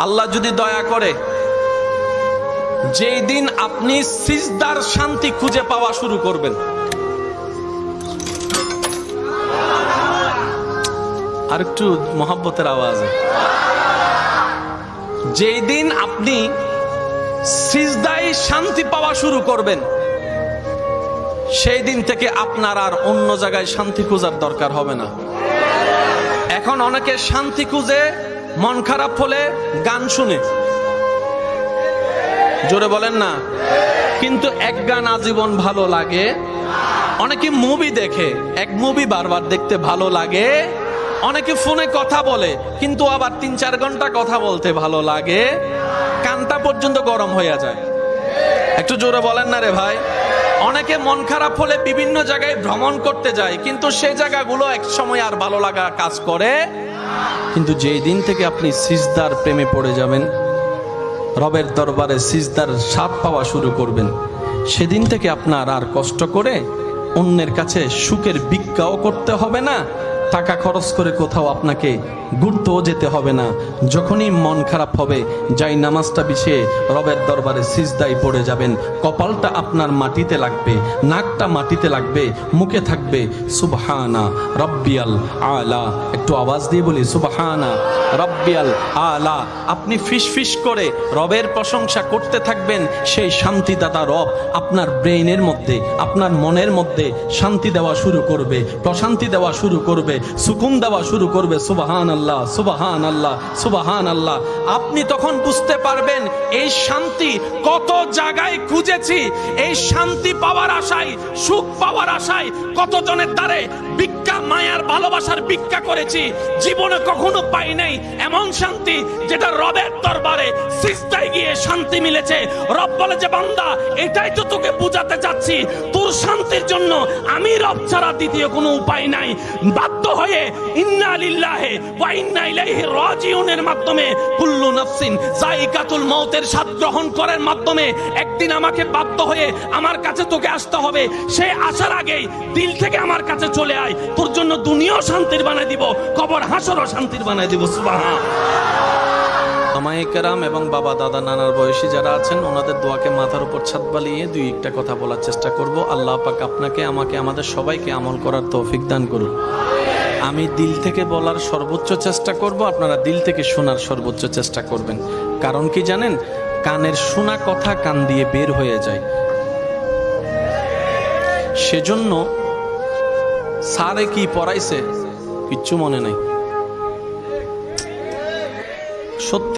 আল্লাহ যদি দয়া করে যেই দিন আপনি সিজদার শান্তি খুঁজে পাওয়া শুরু করবেন, আর একটু মোহাব্বতের আওয়াজে, যেই দিন আপনি সিজদায় শান্তি পাওয়া শুরু করবেন, সেই দিন থেকে আপনার আর অন্য জায়গায় শান্তি খোঁজার দরকার হবে না। এখন অনেকে শান্তি খুঁজে মন খারাপ হলে গান শুনে, জোরে বলেন না, কিন্তু এক গান আজীবন ভালো লাগে। অনেকে মুভি দেখে, এক মুভি বারবার দেখতে ভালো লাগে। অনেকে ফোনে কথা বলে, কিন্তু আবার 3-4 ঘন্টা কথা বলতে ভালো লাগে। কানটা পর্যন্ত গরম হয়ে যায়। একটু জোরে বলেন না রে ভাই। অনেকে মন খারাপ হলে বিভিন্ন জায়গায় ভ্রমণ করতে যায়, কিন্তু সেই জায়গাগুলো এক সময় আর ভালো লাগা কাজ করে। কিন্তু যেই দিন থেকে আপনি সিজদার প্রেমে পড়ে যাবেন, রবের দরবারে সিজদার স্বাদ পাওয়া শুরু করবেন, সেদিন থেকে আপনার আর কষ্ট করে অন্যের কাছে সুখের ভিক্ষাও করতে হবে না, টাকা খরচ করে কোথাও আপনাকে ঘুরতেও যেতে হবে না। যখনই মন খারাপ হবে, যাই নামাজটা বিছিয়ে রবের দরবারে সিজদায় পড়ে যাবেন, কপালটা আপনার মাটিতে লাগবে, নাকটা মাটিতে লাগবে, মুখে থাকবে সুবহানা রব্বিয়াল আলা। একটু আওয়াজ দিয়ে বলি সুবহানা রব্বিয়াল আলা। আপনি ফিস করে রবের প্রশংসা করতে থাকবেন। সেই শান্তিদাতা রব আপনার ব্রেইনের মধ্যে, আপনার মনের মধ্যে শান্তি দেওয়া শুরু করবে, প্রশান্তি দেওয়া শুরু করবে, সুকুন দেওয়া শুরু করবে। সুবহানাল্লাহ, সুবহানাল্লাহ, সুবহানাল্লাহ। আপনি তখন বুঝতে পারবেন এই শান্তি কত জায়গায় খুঁজেছি, এই শান্তি পাওয়ার আশায়, সুখ পাওয়ার আশায় কতজনের দ্বারে ভিক্ষা, মায়ার ভালোবাসার ভিক্ষা করেছি, জীবনে কখনো পাই নাই এমন শান্তি যেটা রবের দরবারে সিজদায় গিয়ে শান্তি মিলেছে। রব বলে যে বান্দা, এটাই তো তোকে বুঝাতে চাচ্ছি, তোর শান্তির জন্য আমি রব ছাড়া দ্বিতীয় কোনো উপায় নাই। বাধ্য হয়ে ইন্না লিল্লাহি ওয়া ইন্না ইলাইহি রাজিউনের মাধ্যমে, কুল্লু নাফসিন যায়িকাতুল মউতের স্বাদ গ্রহণ করার মাধ্যমে একদিন আমাকে বাধ্য হয়ে আমার কাছে তোকে আসতে হবে। সে আসার আগেই দিল থেকে আমার কাছে চলে আয়, তোর জন্য দুনিয়াও শান্তির বানাই দিব, কবর হাসরও শান্তির বানাই দিব। সুবহান। আমায়ে কেরাম এবং বাবা, দাদা, নানার বয়সী যারা আছেন, ওনাদের দোয়াকে মাথার উপর ছাদ বালিয়ে দুই একটা কথা বলার চেষ্টা করব। আল্লাহ পাক আপনাকে, আমাকে, আমাদের সবাইকে আমল করার তৌফিক দান করুন। আমি দিল থেকে বলার সর্বোচ্চ চেষ্টা করব, আপনারা দিল থেকে শোনার সর্বোচ্চ চেষ্টা করবেন। কারণ কি জানেন, কানের শোনা কথা কান দিয়ে বের হয়ে যায়। সেজন্য স্যারে কি পড়াইছে কিচ্ছু মনে নাই, সত্যি।